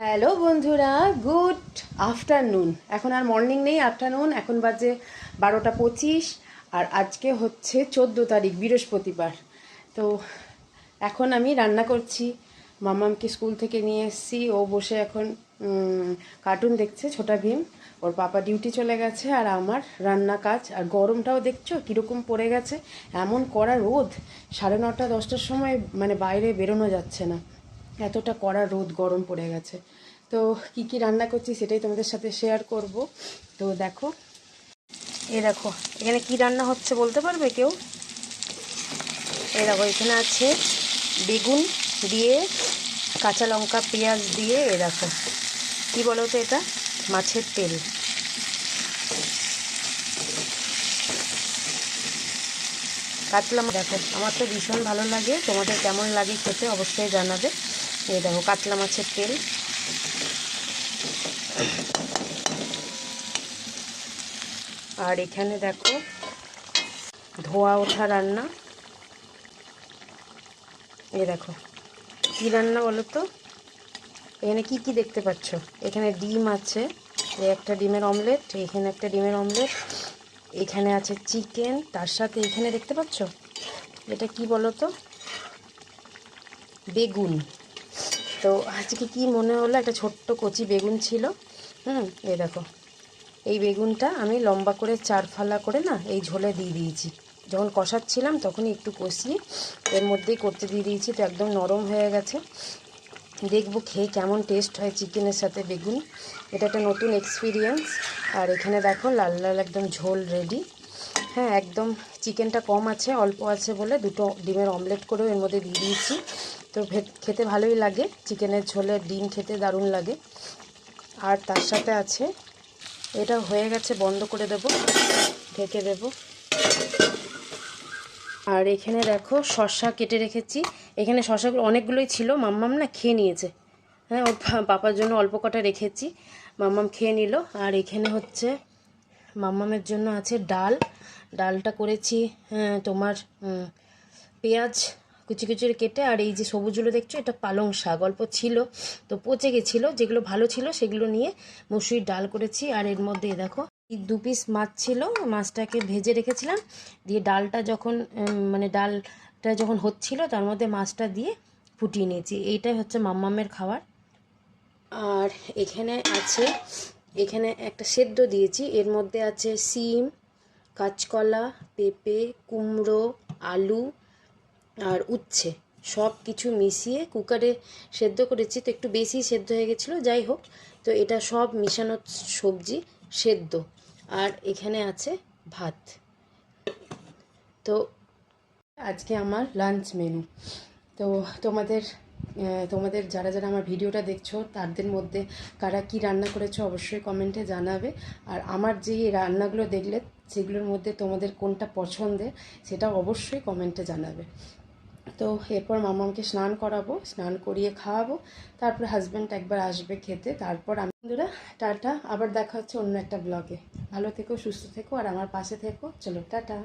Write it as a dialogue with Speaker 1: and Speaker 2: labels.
Speaker 1: Hello বন্ধুরা, good afternoon. এখন আর morning নেই, আফটারনুন। এখন বাজে 12টা 25। আর আজকে হচ্ছে 14 তারিখ, বৃহস্পতিবার। তো এখন আমি রান্না করছি। মামামকে স্কুল থেকে নিয়ে এসেছি, ও বসে এখন কার্টুন দেখছে, ছোটা ভীম। ওর পাপা ডিউটি চলে গেছে, আর আমার রান্না কাজ। আর গরমটাও দেখছো কীরকম পড়ে গেছে, এমন কড়া রোদ। 9:30-10টার সময় মানে বাইরে বেরোনো যাচ্ছে না, এতটা কড়া রোদ, গরম পড়ে গেছে। তো কি কি রান্না করছি সেটাই তোমাদের সাথে শেয়ার করব। তো দেখো, দেখো এখানে কি রান্না হচ্ছে বলতে পারবে কেউ? দেখো, এখানে আছে বেগুন দিয়ে, কাঁচা লঙ্কা পেঁয়াজ দিয়ে। দেখো কি বলো তো, এটা মাছের তেল। কাতলা দেখো, আমার তো ভীষণ ভালো লাগে, তোমাদের কেমন লাগে খেতে অবশ্যই জানাবে। দেখো কাতলা মাছের তেল। আর এখানে দেখো ধোয়া ওঠা রান্না। দেখো কী রান্না বলো তো, এখানে কি কি দেখতে পাচ্ছ? এখানে ডিম আছে, একটা ডিমের অমলেট, এখানে একটা ডিমের অমলেট, এখানে আছে চিকেন, তার সাথে এখানে দেখতে পাচ্ছ এটা কি বলো তো, বেগুন। তো আজকে কি মনে হলো, একটা ছোট্ট কচি বেগুন ছিল। দেখো এই বেগুনটা আমি লম্বা করে 4 ফালা করে না এই ঝোলে দিয়ে দিয়েছি। যখন কষাচ্ছিলাম তখনই একটু কষিয়ে এর মধ্যেই করতে দিয়ে দিয়েছি। তো একদম নরম হয়ে গেছে, দেখবো খেয়ে কেমন টেস্ট হয় চিকেনের সাথে বেগুন। এটা একটা নতুন এক্সপিরিয়েন্স। আর এখানে দেখো লাল লাল একদম ঝোল রেডি। হ্যাঁ, একদম চিকেনটা কম আছে, অল্প আছে বলে 2টো ডিমের অমলেট করেও এর মধ্যে দিয়ে দিয়েছি। তো খেতে ভালোই লাগে, চিকেনের ঝোলে ডিম খেতে দারুণ লাগে। আর তার সাথে আছে, এটা হয়ে গেছে, বন্ধ করে দেব, ঢেকে দেব। আর এখানে দেখো শসা কেটে রেখেছি। এখানে শসাগুলো অনেকগুলোই ছিল, মাম্মাম না খেয়ে নিয়েছে। হ্যাঁ, ওর পাপার জন্য অল্প কটা রেখেছি, মাম্মাম খেয়ে নিল। আর এখানে হচ্ছে মাম্মামের জন্য আছে ডাল। ডালটা করেছি তোমার পেঁয়াজ কুচি কুচি কেটে। আর এই যে সবুজগুলো দেখছো, এটা পালং শাক, অল্প ছিল তো পচে গেছিলো, যেগুলো ভালো ছিল সেগুলো নিয়ে মসুরির ডাল করেছি। আর এর মধ্যে দেখো 2 পিস মাছ ছিল, মাছটাকে ভেজে রেখেছিলাম, দিয়ে ডালটা যখন মানে ডালটা যখন হচ্ছিল তার মধ্যে মাছটা দিয়ে ফুটিয়ে নিয়েছি। এইটাই হচ্ছে মাম্মামের খাবার। আর এখানে আছে, এখানে একটা সেদ্ধ দিয়েছি, এর মধ্যে আছে সিম, কাঁচকলা, পেঁপে, কুমড়ো, আলু আর উচ্ছে, সব কিছু মিশিয়ে কুকারে সেদ্ধ করেছি। তো একটু বেশি সেদ্ধ হয়ে গেছিলো, যাই হোক। তো এটা সব মিশানো সবজি সেদ্ধ। আর এখানে আছে ভাত। তো আজকে আমার লাঞ্চ মেনু। তো তোমাদের যারা যারা আমার ভিডিওটা দেখছো তাদের মধ্যে কারা কি রান্না করেছো অবশ্যই কমেন্টে জানাবে। আর আমার যে রান্নাগুলো দেখলে সেগুলোর মধ্যে তোমাদের কোনটা পছন্দের সেটা অবশ্যই কমেন্টে জানাবে। তো এরপর মামাকে স্নান করাবো, স্নান করিয়ে খাওয়াবো, তারপর হাজব্যান্ড একবার আসবে খেতে, তারপর আমি। বন্ধুরা টাটা, আবার দেখা হচ্ছে অন্য একটা ব্লগে। ভালো থেকো, সুস্থ থেকো, আর আমার পাশে থেকো। চলো টাটা।